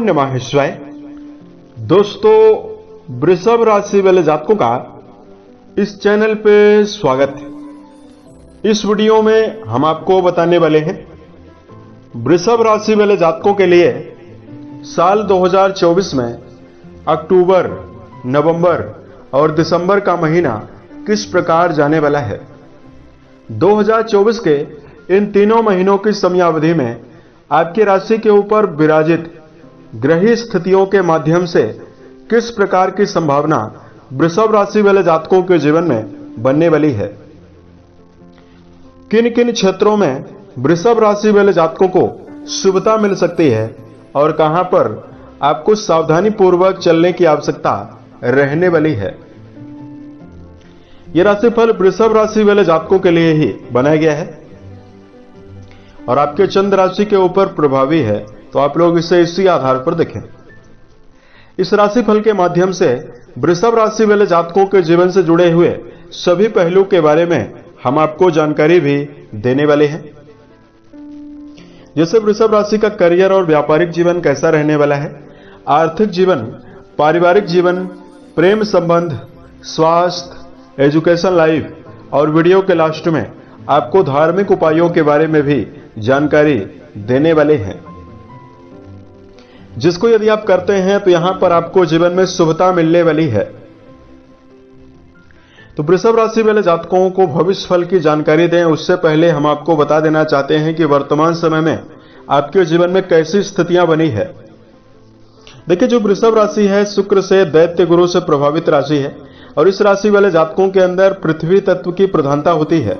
नमः शिवाय। दोस्तों, वृषभ राशि वाले जातकों का इस चैनल पे स्वागत है। इस वीडियो में हम आपको बताने वाले हैं वृषभ राशि वाले जातकों के लिए साल 2024 में अक्टूबर, नवंबर और दिसंबर का महीना किस प्रकार जाने वाला है। 2024 के इन तीनों महीनों की समयावधि में आपकी राशि के ऊपर विराजित ग्रही स्थितियों के माध्यम से किस प्रकार की संभावना वृषभ राशि वाले जातकों के जीवन में बनने वाली है। किन किन क्षेत्रों में वृषभ राशि वाले जातकों को शुभता मिल सकती है और कहां पर आपको सावधानी पूर्वक चलने की आवश्यकता रहने वाली है। यह राशिफल वृषभ राशि वाले जातकों के लिए ही बनाया गया है और आपके चंद्र राशि के ऊपर प्रभावी है, तो आप लोग इसे इसी आधार पर देखें। इस राशिफल के माध्यम से वृषभ राशि वाले जातकों के जीवन से जुड़े हुए सभी पहलू के बारे में हम आपको जानकारी भी देने वाले हैं। जैसे वृषभ राशि का करियर और व्यापारिक जीवन कैसा रहने वाला है, आर्थिक जीवन, पारिवारिक जीवन, प्रेम संबंध, स्वास्थ्य, एजुकेशन लाइफ और वीडियो के लास्ट में आपको धार्मिक उपायों के बारे में भी जानकारी देने वाले हैं, जिसको यदि आप करते हैं तो यहां पर आपको जीवन में शुभता मिलने वाली है। तो वृषभ राशि वाले जातकों को भविष्य फल की जानकारी दें उससे पहले हम आपको बता देना चाहते हैं कि वर्तमान समय में आपके जीवन में कैसी स्थितियां बनी है। देखिए, जो वृषभ राशि है शुक्र से दैत्य गुरु से प्रभावित राशि है और इस राशि वाले जातकों के अंदर पृथ्वी तत्व की प्रधानता होती है।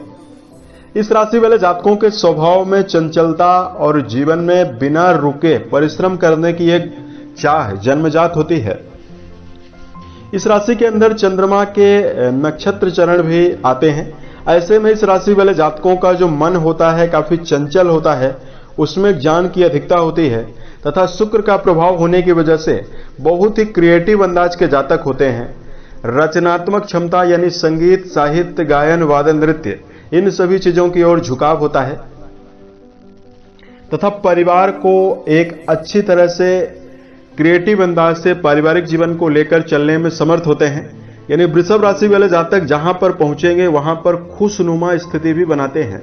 इस राशि वाले जातकों के स्वभाव में चंचलता और जीवन में बिना रुके परिश्रम करने की एक चाह जन्मजात होती है। इस राशि के अंदर चंद्रमा के नक्षत्र चरण भी आते हैं। ऐसे में इस राशि वाले जातकों का जो मन होता है काफी चंचल होता है, उसमें ज्ञान की अधिकता होती है तथा शुक्र का प्रभाव होने की वजह से बहुत ही क्रिएटिव अंदाज के जातक होते हैं। रचनात्मक क्षमता यानी संगीत, साहित्य, गायन, वादन, नृत्य, इन सभी चीजों की ओर झुकाव होता है तथा परिवार को एक अच्छी तरह से क्रिएटिव अंदाज से पारिवारिक जीवन को लेकर चलने में समर्थ होते हैं। यानी वृषभ राशि वाले जातक जहां पर पहुंचेंगे वहां पर खुशनुमा स्थिति भी बनाते हैं।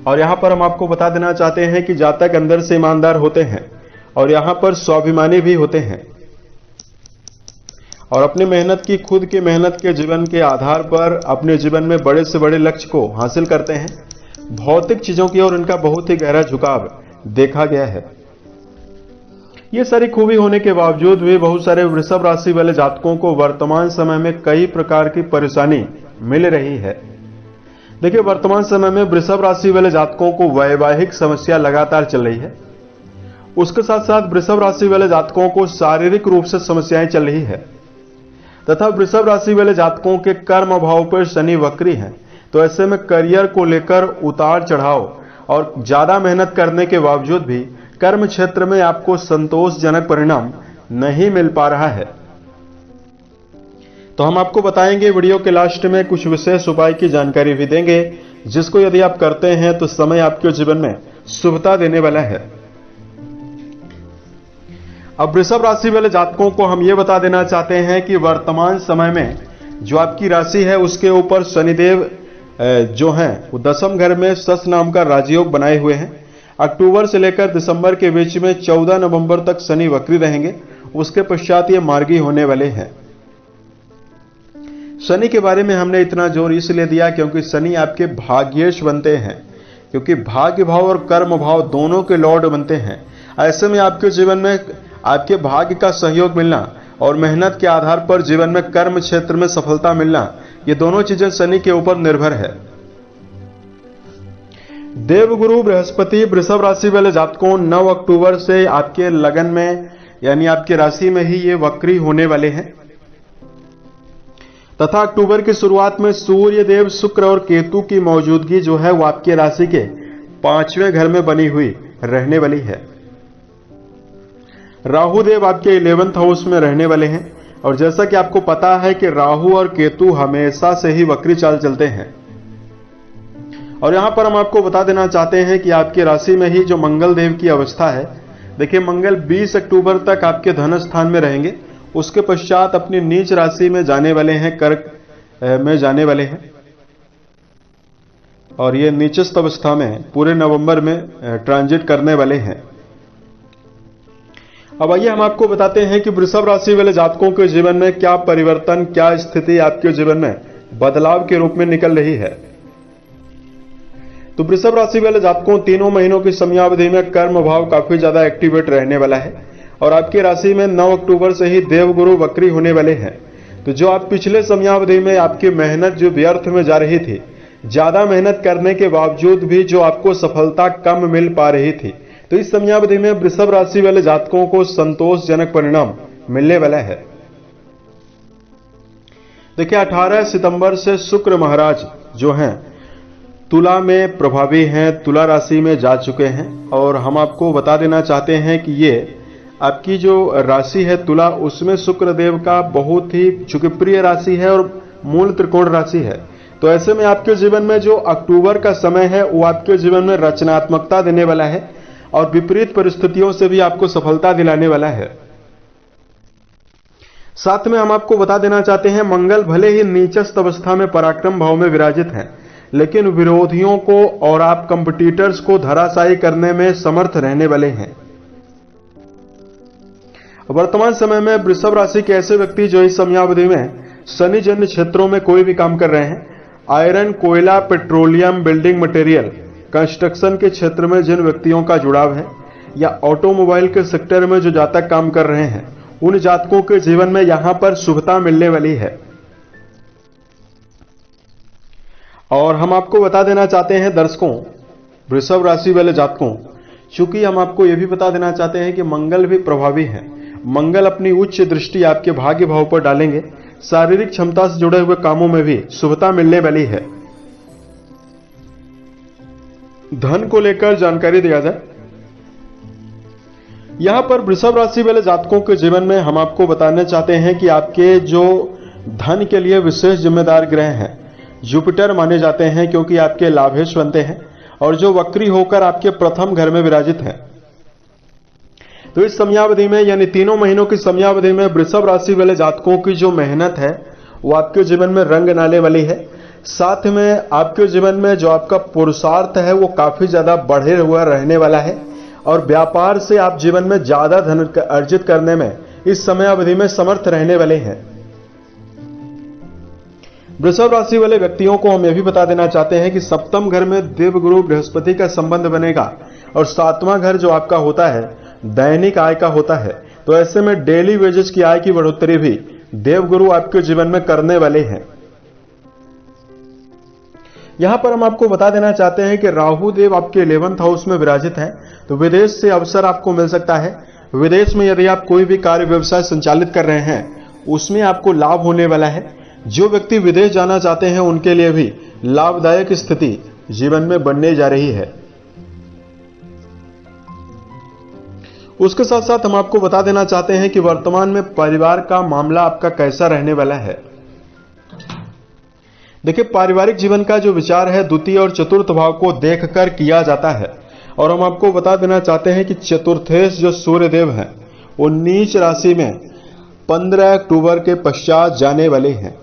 और यहां पर हम आपको बता देना चाहते हैं कि जातक अंदर से ईमानदार होते हैं और यहां पर स्वाभिमानी भी होते हैं और अपनी मेहनत की, खुद की मेहनत के जीवन के आधार पर अपने जीवन में बड़े से बड़े लक्ष्य को हासिल करते हैं। भौतिक चीजों की ओर इनका बहुत ही गहरा झुकाव देखा गया है। ये सारी खूबी होने के बावजूद भी बहुत सारे वृषभ राशि वाले जातकों को वर्तमान समय में कई प्रकार की परेशानी मिल रही है। देखिए, वर्तमान समय में वृषभ राशि वाले जातकों को वैवाहिक समस्या लगातार चल रही है। उसके साथ साथ वृषभ राशि वाले जातकों को शारीरिक रूप से समस्याएं चल रही है तथा वृषभ राशि वाले जातकों के कर्म भाव पर शनि वक्री है। तो ऐसे में करियर को लेकर उतार चढ़ाव और ज्यादा मेहनत करने के बावजूद भी कर्म क्षेत्र में आपको संतोषजनक परिणाम नहीं मिल पा रहा है। तो हम आपको बताएंगे वीडियो के लास्ट में कुछ विशेष उपाय की जानकारी भी देंगे, जिसको यदि आप करते हैं तो समय आपके जीवन में शुभता देने वाला है। अब वृषभ राशि वाले जातकों को हम ये बता देना चाहते हैं कि वर्तमान समय में जो आपकी राशि है उसके ऊपर शनिदेव जो हैं वो दसम घर में शश नाम का राजयोग बनाए हुए हैं। अक्टूबर से लेकर दिसंबर के बीच में 14 नवंबर तक शनि वक्री रहेंगे। उसके पश्चात ये मार्गी होने वाले हैं। शनि के बारे में हमने इतना जोर इसलिए दिया क्योंकि शनि आपके भाग्येश बनते हैं, क्योंकि भाग्य भाव और कर्म भाव दोनों के लॉर्ड बनते हैं। ऐसे में आपके जीवन में आपके भाग्य का सहयोग मिलना और मेहनत के आधार पर जीवन में कर्म क्षेत्र में सफलता मिलना, ये दोनों चीजें शनि के ऊपर निर्भर है। देवगुरु बृहस्पति वृषभ राशि वाले जातकों 9 अक्टूबर से आपके लगन में यानी आपके राशि में ही ये वक्री होने वाले हैं तथा अक्टूबर की शुरुआत में सूर्य देव, शुक्र और केतु की मौजूदगी जो है वो आपके राशि के 5वें घर में बनी हुई रहने वाली है। राहु देव आपके 11th हाउस में रहने वाले हैं और जैसा कि आपको पता है कि राहु और केतु हमेशा से ही वक्री चाल चलते हैं और यहां पर हम आपको बता देना चाहते हैं कि आपकी राशि में ही जो मंगल देव की अवस्था है, देखिए मंगल 20 अक्टूबर तक आपके धन स्थान में रहेंगे। उसके पश्चात अपनी नीच राशि में जाने वाले हैं, कर्क में जाने वाले हैं, और ये नीचस्थ अवस्था में पूरे नवंबर में ट्रांजिट करने वाले हैं। अब आइए हम आपको बताते हैं कि वृषभ राशि वाले जातकों के जीवन में क्या परिवर्तन, क्या स्थिति आपके जीवन में बदलाव के रूप में निकल रही है। तो वृषभ राशि वाले जातकों, तीनों महीनों की समयावधि में कर्म भाव काफी ज्यादा एक्टिवेट रहने वाला है और आपकी राशि में 9 अक्टूबर से ही देवगुरु वक्री होने वाले हैं। तो जो आप पिछले समयावधि में आपकी मेहनत जो व्यर्थ में जा रही थी, ज्यादा मेहनत करने के बावजूद भी जो आपको सफलता कम मिल पा रही थी, तो इस समयावधि में वृषभ राशि वाले जातकों को संतोषजनक परिणाम मिलने वाला है। देखिए 18 सितंबर से शुक्र महाराज जो हैं तुला में प्रभावी हैं, तुला राशि में जा चुके हैं। और हम आपको बता देना चाहते हैं कि ये आपकी जो राशि है तुला, उसमें शुक्र देव का बहुत ही चूंकि प्रिय राशि है और मूल त्रिकोण राशि है, तो ऐसे में आपके जीवन में जो अक्टूबर का समय है वो आपके जीवन में रचनात्मकता देने वाला है और विपरीत परिस्थितियों से भी आपको सफलता दिलाने वाला है। साथ में हम आपको बता देना चाहते हैं, मंगल भले ही नीचस्थ अवस्था में पराक्रम भाव में विराजित हैं, लेकिन विरोधियों को और आप कंपटीटर्स को धराशायी करने में समर्थ रहने वाले हैं। वर्तमान समय में वृषभ राशि के ऐसे व्यक्ति जो इस समयावधि में शनि जन्य क्षेत्रों में कोई भी काम कर रहे हैं, आयरन, कोयला, पेट्रोलियम, बिल्डिंग मटेरियल, कंस्ट्रक्शन के क्षेत्र में जिन व्यक्तियों का जुड़ाव है, या ऑटोमोबाइल के सेक्टर में जो जातक काम कर रहे हैं, उन जातकों के जीवन में यहां पर शुभता मिलने वाली है। और हम आपको बता देना चाहते हैं दर्शकों, वृषभ राशि वाले जातकों, चूंकि हम आपको यह भी बता देना चाहते हैं कि मंगल भी प्रभावी है। मंगल अपनी उच्च दृष्टि आपके भाग्य भाव पर डालेंगे। शारीरिक क्षमता से जुड़े हुए कामों में भी शुभता मिलने वाली है। धन को लेकर जानकारी दिया जाए, यहां पर वृषभ राशि वाले जातकों के जीवन में हम आपको बताना चाहते हैं कि आपके जो धन के लिए विशेष जिम्मेदार ग्रह हैं, जुपिटर माने जाते हैं, क्योंकि आपके लाभेश बनते हैं और जो वक्री होकर आपके प्रथम घर में विराजित हैं। तो इस समयावधि में यानी तीनों महीनों की समयावधि में वृषभ राशि वाले जातकों की जो मेहनत है वो आपके जीवन में रंग लाने वाली है। साथ में आपके जीवन में जो आपका पुरुषार्थ है वो काफी ज्यादा बढ़े हुआ रहने वाला है और व्यापार से आप जीवन में ज्यादा धन अर्जित करने में इस समयावधि में समर्थ रहने वाले हैं। वृषभ राशि वाले व्यक्तियों को हम यह भी बता देना चाहते हैं कि सप्तम घर में देवगुरु बृहस्पति का संबंध बनेगा और सातवां घर जो आपका होता है दैनिक आय का होता है, तो ऐसे में डेली वेजेस की आय की बढ़ोतरी भी देवगुरु आपके जीवन में करने वाले हैं। यहां पर हम आपको बता देना चाहते हैं कि राहु देव आपके 11th हाउस में विराजित हैं, तो विदेश से अवसर आपको मिल सकता है। विदेश में यदि आप कोई भी कार्य व्यवसाय संचालित कर रहे हैं उसमें आपको लाभ होने वाला है। जो व्यक्ति विदेश जाना चाहते हैं उनके लिए भी लाभदायक स्थिति जीवन में बनने जा रही है। उसके साथ साथ हम आपको बता देना चाहते हैं कि वर्तमान में परिवार का मामला आपका कैसा रहने वाला है। देखिए पारिवारिक जीवन का जो विचार है द्वितीय और चतुर्थ भाव को देखकर किया जाता है और हम आपको बता देना चाहते हैं कि चतुर्थेश जो सूर्यदेव हैं वो नीच राशि में 15 अक्टूबर के पश्चात जाने वाले हैं।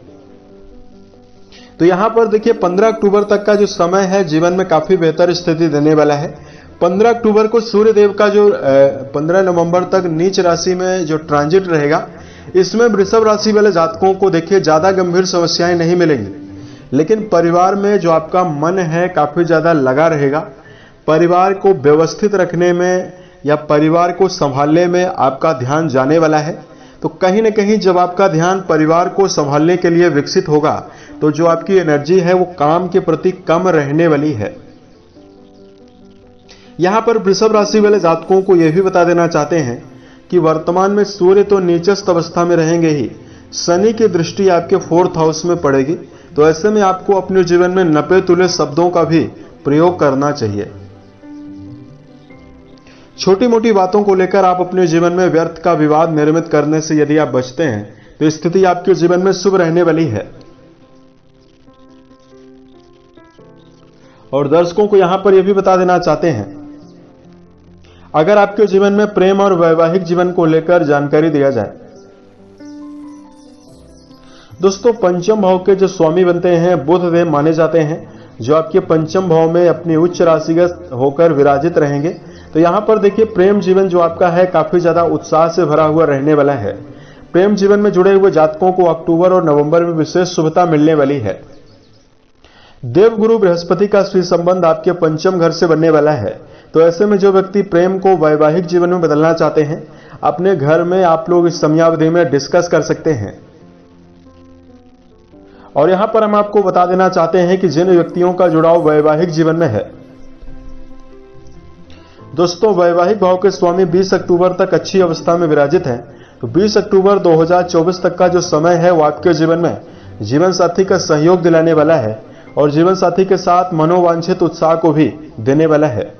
तो यहां पर देखिए 15 अक्टूबर तक का जो समय है जीवन में काफी बेहतर स्थिति देने वाला है। 15 अक्टूबर को सूर्यदेव का जो 15 नवंबर तक नीच राशि में जो ट्रांजिट रहेगा, इसमें वृषभ राशि वाले जातकों को देखिए ज्यादा गंभीर समस्याएं नहीं मिलेंगी, लेकिन परिवार में जो आपका मन है काफी ज्यादा लगा रहेगा। परिवार को व्यवस्थित रखने में या परिवार को संभालने में आपका ध्यान जाने वाला है। तो कहीं ना कहीं जब आपका ध्यान परिवार को संभालने के लिए विकसित होगा तो जो आपकी एनर्जी है वो काम के प्रति कम रहने वाली है। यहां पर वृषभ राशि वाले जातकों को यह भी बता देना चाहते हैं कि वर्तमान में सूर्य तो नीचस्थ अवस्था में रहेंगे ही, शनि की दृष्टि आपके 4th हाउस में पड़ेगी। तो ऐसे में आपको अपने जीवन में नपे तुले शब्दों का भी प्रयोग करना चाहिए। छोटी मोटी बातों को लेकर आप अपने जीवन में व्यर्थ का विवाद निर्मित करने से यदि आप बचते हैं तो स्थिति आपके जीवन में शुभ रहने वाली है। और दर्शकों को यहां पर यह भी बता देना चाहते हैं, अगर आपके जीवन में प्रेम और वैवाहिक जीवन को लेकर जानकारी दिया जाए, दोस्तों पंचम भाव के जो स्वामी बनते हैं बुध देव माने जाते हैं, जो आपके पंचम भाव में अपनी उच्च राशिगत होकर विराजित रहेंगे। तो यहां पर देखिए प्रेम जीवन जो आपका है काफी ज्यादा उत्साह से भरा हुआ रहने वाला है। प्रेम जीवन में जुड़े हुए जातकों को अक्टूबर और नवंबर में विशेष शुभता मिलने वाली है। देवगुरु बृहस्पति का श्री संबंध आपके पंचम घर से बनने वाला है। तो ऐसे में जो व्यक्ति प्रेम को वैवाहिक जीवन में बदलना चाहते हैं, अपने घर में आप लोग इस समयावधि में डिस्कस कर सकते हैं। और यहां पर हम आपको बता देना चाहते हैं कि जिन व्यक्तियों का जुड़ाव वैवाहिक जीवन में है, दोस्तों वैवाहिक भाव के स्वामी 20 अक्टूबर तक अच्छी अवस्था में विराजित हैं। तो 20 अक्टूबर 2024 तक का जो समय है वो आपके जीवन में जीवन साथी का सहयोग दिलाने वाला है और जीवन साथी के साथ मनोवांछित उत्साह को भी देने वाला है।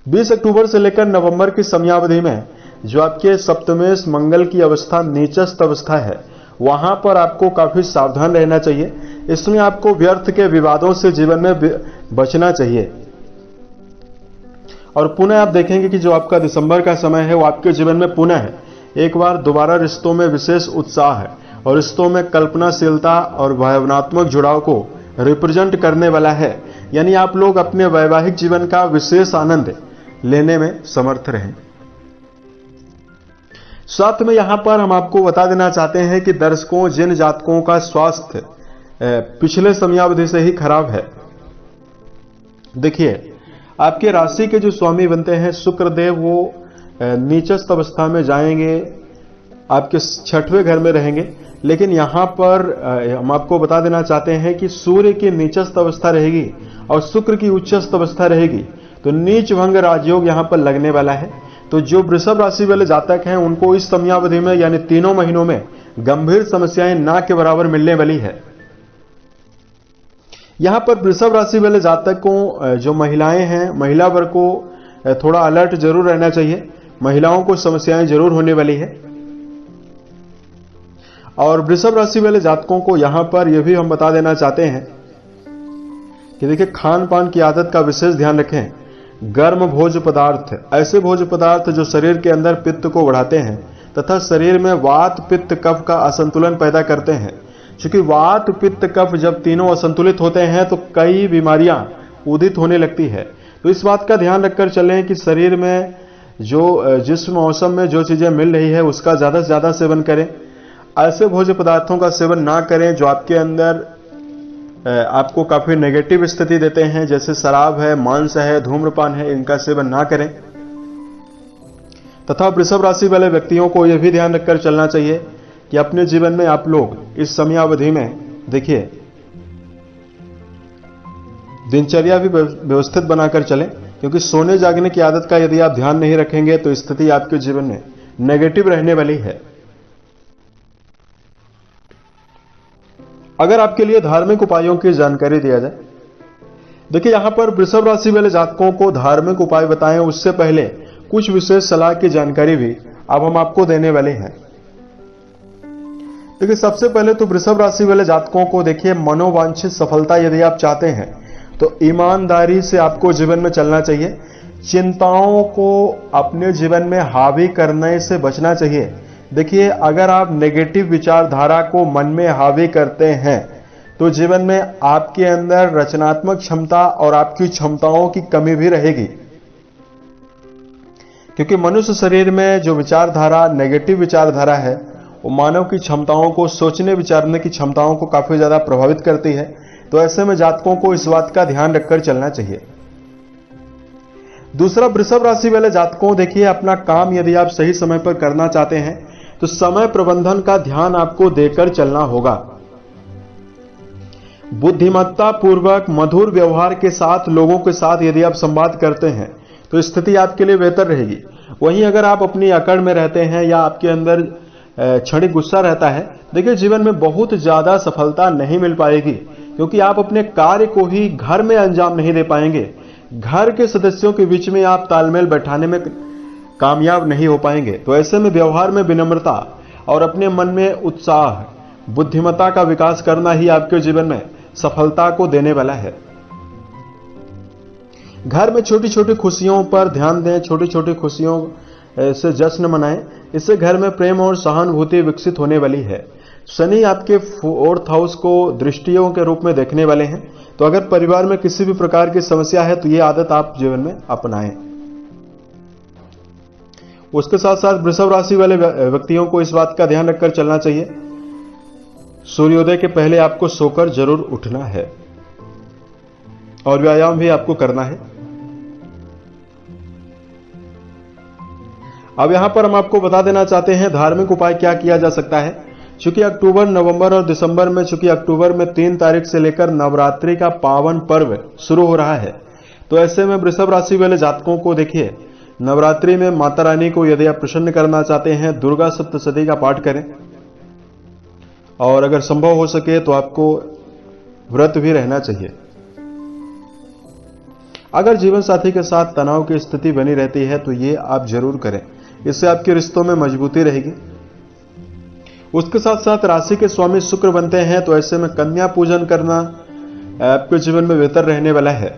20 अक्टूबर से लेकर नवंबर की समयावधि में जो आपके सप्तमेश मंगल की अवस्था नीचस्थ अवस्था है, वहां पर आपको काफी सावधान रहना चाहिए। इसमें आपको व्यर्थ के विवादों से जीवन में बचना चाहिए। और पुनः आप देखेंगे कि जो आपका दिसंबर का समय है वो आपके जीवन में पुनः है एक बार दोबारा रिश्तों में विशेष उत्साह है और रिश्तों में कल्पनाशीलता और भावनात्मक जुड़ाव को रिप्रेजेंट करने वाला है। यानी आप लोग अपने वैवाहिक जीवन का विशेष आनंद लेने में समर्थ रहें। साथ में यहां पर हम आपको बता देना चाहते हैं कि दर्शकों जिन जातकों का स्वास्थ्य पिछले समयावधि से ही खराब है, देखिए आपके राशि के जो स्वामी बनते हैं शुक्रदेव, वो नीचस्थ अवस्था में जाएंगे, आपके 6वें घर में रहेंगे। लेकिन यहां पर हम आपको बता देना चाहते हैं कि सूर्य की नीचस्थ अवस्था रहेगी और शुक्र की उच्चस्थ अवस्था रहेगी। तो नीच भंग राजयोग यहां पर लगने वाला है। तो जो वृषभ राशि वाले जातक हैं उनको इस समयावधि में यानी 3 महीनों में गंभीर समस्याएं ना के बराबर मिलने वाली है। यहां पर वृषभ राशि वाले जातक को जो महिलाएं हैं, महिला वर्ग को थोड़ा अलर्ट जरूर रहना चाहिए। महिलाओं को समस्याएं जरूर होने वाली है। और वृषभ राशि वाले जातकों को यहां पर यह भी हम बता देना चाहते हैं कि देखिए खान पान की आदत का विशेष ध्यान रखें। गर्म भोज्य पदार्थ, ऐसे भोज्य पदार्थ जो शरीर के अंदर पित्त को बढ़ाते हैं तथा शरीर में वात पित्त कफ का असंतुलन पैदा करते हैं। क्योंकि वात पित्त कफ जब तीनों असंतुलित होते हैं तो कई बीमारियां उदित होने लगती है। तो इस बात का ध्यान रखकर चलें कि शरीर में जो जिस मौसम में जो चीजें मिल रही है उसका ज्यादा से ज्यादा सेवन करें। ऐसे भोज्य पदार्थों का सेवन ना करें जो आपके अंदर आपको काफी नेगेटिव स्थिति देते हैं, जैसे शराब है, मांस है, धूम्रपान है, इनका सेवन ना करें। तथा वृषभ राशि वाले व्यक्तियों को यह भी ध्यान रखकर चलना चाहिए कि अपने जीवन में आप लोग इस समयावधि में देखिए दिनचर्या भी व्यवस्थित बनाकर चलें, क्योंकि सोने जागने की आदत का यदि आप ध्यान नहीं रखेंगे तो स्थिति आपके जीवन में नेगेटिव रहने वाली है। अगर आपके लिए धार्मिक उपायों की जानकारी दिया जाए, देखिए यहां पर वृषभ राशि वाले जातकों को धार्मिक उपाय बताएं उससे पहले कुछ विशेष सलाह की जानकारी भी अब हम आपको देने वाले हैं। देखिए सबसे पहले तो वृषभ राशि वाले जातकों को देखिए मनोवांछित सफलता यदि आप चाहते हैं तो ईमानदारी से आपको जीवन में चलना चाहिए। चिंताओं को अपने जीवन में हावी करने से बचना चाहिए। देखिए अगर आप नेगेटिव विचारधारा को मन में हावी करते हैं तो जीवन में आपके अंदर रचनात्मक क्षमता और आपकी क्षमताओं की कमी भी रहेगी, क्योंकि मनुष्य शरीर में जो विचारधारा नेगेटिव विचारधारा है वो मानव की क्षमताओं को, सोचने विचारने की क्षमताओं को काफी ज्यादा प्रभावित करती है। तो ऐसे में जातकों को इस बात का ध्यान रखकर चलना चाहिए। दूसरा, वृषभ राशि वाले जातकों देखिए अपना काम यदि आप सही समय पर करना चाहते हैं तो समय प्रबंधन का ध्यान आपको देकर चलना होगा। बुद्धिमत्ता पूर्वक मधुर व्यवहार के साथ लोगों के साथ यदि आप संवाद करते हैं तो स्थिति आपके लिए बेहतर रहेगी। वहीं अगर आप अपनी अकड़ में रहते हैं या आपके अंदर क्षणिक गुस्सा रहता है, देखिए जीवन में बहुत ज्यादा सफलता नहीं मिल पाएगी, क्योंकि आप अपने कार्य को ही घर में अंजाम नहीं दे पाएंगे। घर के सदस्यों के बीच में आप तालमेल बैठाने में कामयाब नहीं हो पाएंगे। तो ऐसे में व्यवहार में विनम्रता और अपने मन में उत्साह, बुद्धिमत्ता का विकास करना ही आपके जीवन में सफलता को देने वाला है। घर में छोटी छोटी खुशियों पर ध्यान दें, छोटी छोटी खुशियों से जश्न मनाएं। इससे घर में प्रेम और सहानुभूति विकसित होने वाली है। शनि आपके 4th हाउस को दृष्टियों के रूप में देखने वाले हैं, तो अगर परिवार में किसी भी प्रकार की समस्या है तो ये आदत आप जीवन में अपनाएं। उसके साथ साथ वृषभ राशि वाले व्यक्तियों को इस बात का ध्यान रखकर चलना चाहिए, सूर्योदय के पहले आपको सोकर जरूर उठना है और व्यायाम भी आपको करना है। अब यहां पर हम आपको बता देना चाहते हैं धार्मिक उपाय क्या किया जा सकता है। चूंकि अक्टूबर, नवंबर और दिसंबर में, चूंकि अक्टूबर में 3 तारीख से लेकर नवरात्रि का पावन पर्व शुरू हो रहा है, तो ऐसे में वृषभ राशि वाले जातकों को देखिए, नवरात्रि में माता रानी को यदि आप प्रसन्न करना चाहते हैं, दुर्गा सप्तशती का पाठ करें और अगर संभव हो सके तो आपको व्रत भी रहना चाहिए। अगर जीवन साथी के साथ तनाव की स्थिति बनी रहती है तो ये आप जरूर करें, इससे आपके रिश्तों में मजबूती रहेगी। उसके साथ साथ राशि के स्वामी शुक्र बनते हैं, तो ऐसे में कन्या पूजन करना आपके जीवन में बेहतर रहने वाला है।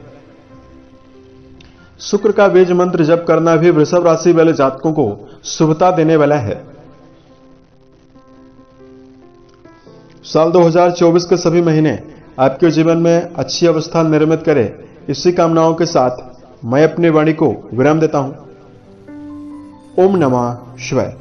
शुक्र का बीज मंत्र जप करना भी वृषभ राशि वाले जातकों को शुभता देने वाला है। साल 2024 के सभी महीने आपके जीवन में अच्छी अवस्था निर्मित करे, इसी कामनाओं के साथ मैं अपनी वाणी को विराम देता हूं। ओम नमः शिवाय।